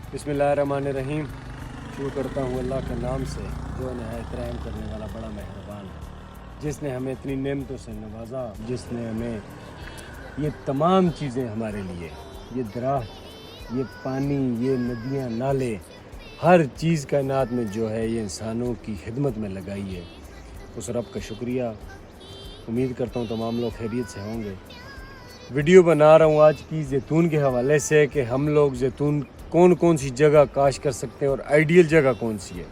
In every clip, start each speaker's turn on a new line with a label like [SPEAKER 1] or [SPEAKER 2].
[SPEAKER 1] बिस्मिल्लाहिर्रहमानिर्रहीम। शुरू करता हूँ अल्लाह के नाम से जो नहायत रहम करने वाला बड़ा मेहरबान है, जिसने हमें इतनी नेमतों से नवाजा, जिसने हमें ये तमाम चीज़ें हमारे लिए, ये दरख्त, ये पानी, ये नदियाँ, नाले, हर चीज़ कायनात में जो है ये इंसानों की खिदमत में लगाई है। उस रब का शुक्रिया। उम्मीद करता हूँ तमाम लोग खैरियत से होंगे। वीडियो बना रहा हूँ आज की जैतून के हवाले से कि हम लोग जैतून कौन कौन सी जगह काश कर सकते हैं और आइडियल जगह कौन सी है।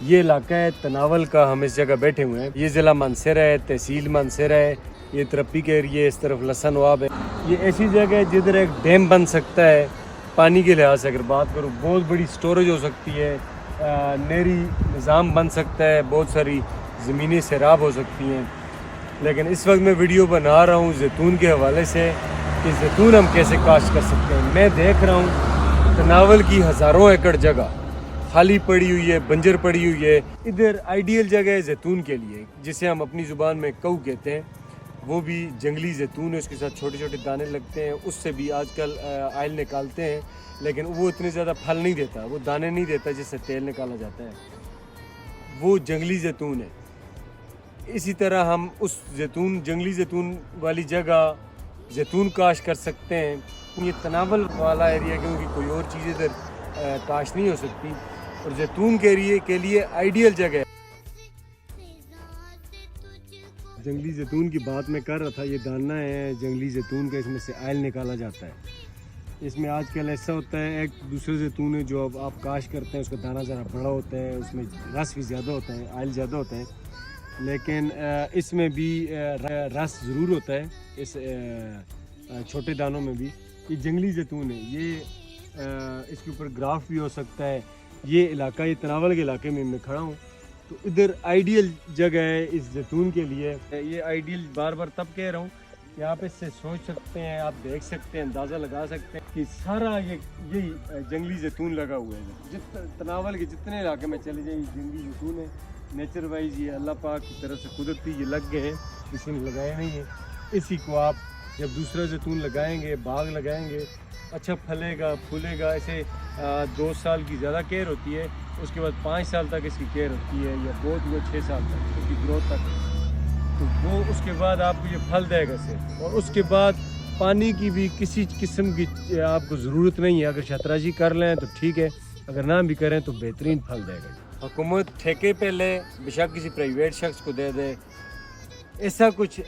[SPEAKER 1] ये इलाका है तनावल का, हम इस जगह बैठे हुए हैं। ये ज़िला मानसरा है, तहसील मानसरा है। ये तरप्पी के एरिए, इस तरफ लसन नवाब है। ये ऐसी जगह है जिधर एक डैम बन सकता है। पानी के लिहाज से अगर बात करूँ, बहुत बड़ी स्टोरेज हो सकती है, नहरी निज़ाम बन सकता है, बहुत सारी ज़मीनें सैराब हो सकती हैं। लेकिन इस वक्त मैं वीडियो बना रहा हूँ जैतून के हवाले से कि जैतून हम कैसे काश्त कर सकते हैं। मैं देख रहा हूँ तनावल की हज़ारों एकड़ जगह खाली पड़ी हुई है, बंजर पड़ी हुई है। इधर आइडियल जगह है जैतून के लिए, जिसे हम अपनी ज़ुबान में कऊ कहते हैं। वो भी जंगली जैतून है, उसके साथ छोटे छोटे दाने लगते हैं। उससे भी आजकल आयल निकालते हैं, लेकिन वो इतने ज़्यादा फल नहीं देता, वो दाने नहीं देता जिससे तेल निकाला जाता है। वो जंगली जैतून है। इसी तरह हम उस जैतून, जंगली जैतून वाली जगह जैतून काश कर सकते हैं। ये तनावल वाला एरिया, क्योंकि कोई और चीज़ इधर काश नहीं हो सकती, और जैतून के एरिए के लिए आइडियल जगह है। जंगली जैतून की बात मैं कर रहा था। ये दाना है जंगली जैतून का, इसमें से आयल निकाला जाता है। इसमें आजकल ऐसा होता है, एक दूसरे जैतून है जो अब आप काश करते हैं, उसका दाना ज़रा बड़ा होता है, उसमें रस भी ज़्यादा होता है, आयल ज़्यादा होता है, लेकिन इसमें भी रस ज़रूर होता है, इस छोटे दानों में भी। ये जंगली जैतून है, ये इसके ऊपर ग्राफ भी हो सकता है। ये इलाका, ये तनावल के इलाके में मैं खड़ा हूँ, तो इधर आइडियल जगह है इस जैतून के लिए। ये आइडियल बार बार तब कह रहा हूँ कि आप इससे सोच सकते हैं, आप देख सकते हैं, अंदाज़ा लगा सकते हैं कि सारा यही जंगली जैतून लगा हुआ है। तनावल के जितने इलाके में चले जाए जंगली जैतून है। नेचर वाइज ये अल्लाह पाक की तरफ से कुदरती ये लग गए हैं, किसी ने लगाया नहीं है। इसी को आप जब दूसरा जैतून लगाएंगे, बाग लगाएंगे, अच्छा फलेगा, फूलेगा। ऐसे 2 साल की ज़्यादा केयर होती है, उसके बाद 5 साल तक इसकी केयर होती है, या बहुत हुआ 6 साल तक उसकी ग्रोथ तक, तो वो उसके बाद आपको ये फल देगा सिर्फ। और उसके बाद पानी की भी किसी किस्म की आपको ज़रूरत नहीं है। अगर शतराजी कर लें तो ठीक है, अगर ना भी करें तो बेहतरीन फल देगा। हुकूमत ठेके पे ले, बेशक किसी प्राइवेट शख्स को दे दे, ऐसा कुछ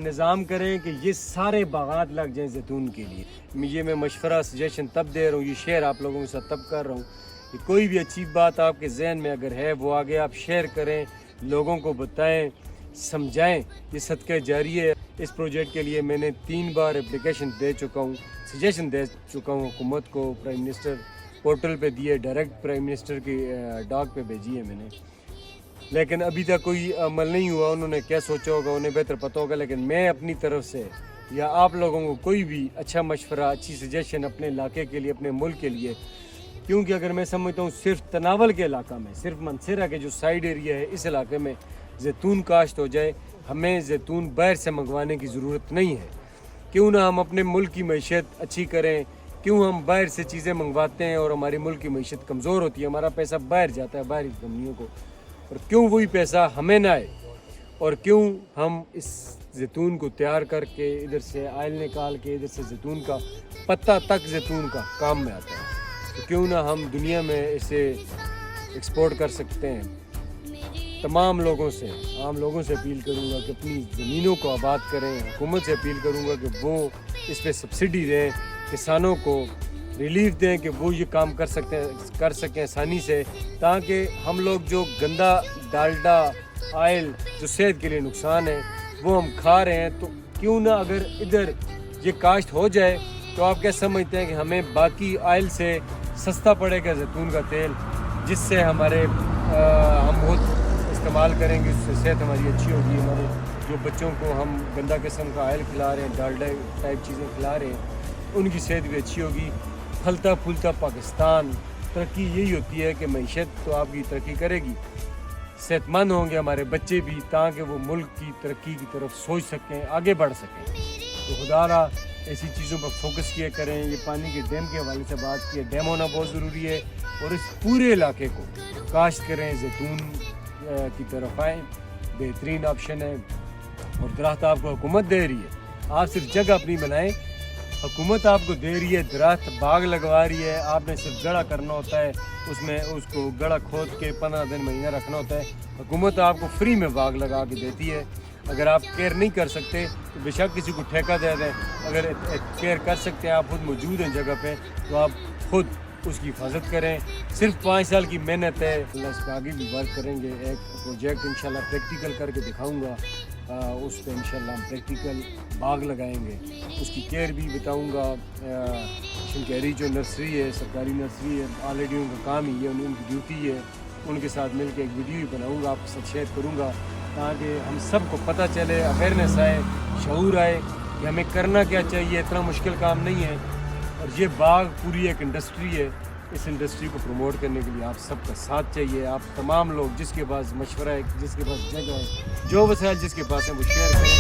[SPEAKER 1] निज़ाम करें कि ये सारे बागात लग जाएं जैतून के लिए। ये मैं मशवरा, सजेशन तब दे रहा हूँ, ये शेयर आप लोगों के साथ तब कर रहा हूँ कि कोई भी अच्छी बात आपके जहन में अगर है, वो आगे आप शेयर करें, लोगों को बताएं, समझाएं। ये सदका जारी है। इस प्रोजेक्ट के लिए मैंने 3 बार एप्लीकेशन दे चुका हूँ, सजेशन दे चुका हूँ हुकूमत को। प्राइम मिनिस्टर पोर्टल पे दिए, डायरेक्ट प्राइम मिनिस्टर की डाक पे भेजी है मैंने, लेकिन अभी तक कोई अमल नहीं हुआ। उन्होंने क्या सोचा होगा, उन्हें बेहतर पता होगा। लेकिन मैं अपनी तरफ से या आप लोगों को कोई भी अच्छा मशवरा, अच्छी सजेशन अपने इलाके के लिए, अपने मुल्क के लिए, क्योंकि अगर मैं समझता हूँ सिर्फ तनावल के इलाका में, सिर्फ मानसरा के जो साइड एरिया है, इस इलाके में जैतून काश्त हो जाए, हमें जैतून बाहर से मंगवाने की ज़रूरत नहीं है। क्यों ना हम अपने मुल्क की मईशत अच्छी करें। क्यों हम बाहर से चीज़ें मंगवाते हैं और हमारी मुल्क की मईशत कमज़ोर होती है, हमारा पैसा बाहर जाता है बाहरी कंपनियों को, और क्यों वही पैसा हमें ना आए। और क्यों हम इस जैतून को तैयार करके इधर से आयल निकाल के, इधर से जैतून का पत्ता तक जैतून का काम में आता है, तो क्यों ना हम दुनिया में इसे एक्सपोर्ट कर सकते हैं। तमाम लोगों से, आम लोगों से अपील करूंगा कि अपनी ज़मीनों को आबाद करें। हुकूमत से अपील करूंगा कि वो इस पर सब्सिडी दें, किसानों को रिलीफ दें कि वो ये काम कर सकें आसानी से, ताकि हम लोग जो गंदा डालडा आयल जो सेहत के लिए नुकसान है वो हम खा रहे हैं, तो क्यों ना अगर इधर ये काश्त हो जाए, तो आप क्या समझते हैं कि हमें बाकी आयल से सस्ता पड़ेगा जैतून का तेल, जिससे हमारे हम बहुत इस्तेमाल करेंगे, उससे सेहत हमारी अच्छी होगी। हमारे जो बच्चों को हम गंदा किस्म का आयल खिला रहे हैं, डालडा टाइप चीज़ें खिला रहे हैं, उनकी सेहत भी अच्छी होगी। फलता फूलता पाकिस्तान, तरक्की यही होती है कि मईशत तो आपकी तरक्की करेगी, सेहतमंद होंगे हमारे बच्चे भी, ताकि वो मुल्क की तरक्की की तरफ सोच सकें, आगे बढ़ सकें। तो खुदारा ایسی چیزوں پر فوکس کیا کریں. یہ پانی کے ڈیم کے حوالے سے بات کی ہے, ڈیم ہونا بہت ضروری ہے, اور اس پورے علاقے کو کاشت کریں, زیتون کی طرف آئیں, بہترین آپشن ہے. اور درخت آپ کو حکومت دے رہی ہے, آپ صرف جگہ اپنی بنائیں, حکومت آپ کو دے رہی ہے, درخت باغ لگوا رہی ہے, آپ نے صرف گڑھا کرنا ہوتا ہے, اس میں اس کو گڑھا کھود کے 15 دن مہینہ رکھنا ہوتا ہے. حکومت آپ کو فری میں باغ لگا کے دیتی ہے. اگر آپ کیئر نہیں کر سکتے تو بے شک کسی کو ٹھیکہ دے دیں. اگر کیئر کر سکتے ہیں, آپ خود موجود ہیں جگہ پہ, تو آپ خود اس کی حفاظت کریں. صرف 5 سال کی محنت ہے, اللہ اس پہ آگے بھی ورک کریں گے. ایک پروجیکٹ انشاءاللہ پریکٹیکل کر کے دکھاؤں گا, اس پہ انشاءاللہ ہم پریکٹیکل باغ لگائیں گے. اس کی کیئر بھی بتاؤں گا. شنکیری جو نرسری ہے, سرکاری نرسری ہے, آلریڈی ان کا کام ہی ہے, ان کی ڈیوٹی ہے. ان کے ساتھ مل کے ایک ویڈیو ہی بناؤں گا, آپ کے ساتھ شیئر کروں گا, تاکہ ہم سب کو پتہ چلے, اویئرنیس آئے, شعور آئے کہ ہمیں کرنا کیا چاہیے. اتنا مشکل کام نہیں ہے. اور یہ باغ پوری ایک انڈسٹری ہے. اس انڈسٹری کو پروموٹ کرنے کے لیے آپ سب کا ساتھ چاہیے. آپ تمام لوگ جس کے پاس مشورہ ہے, جس کے پاس جگہ ہے, جو وسائل جس کے پاس ہیں وہ شیئر کریں.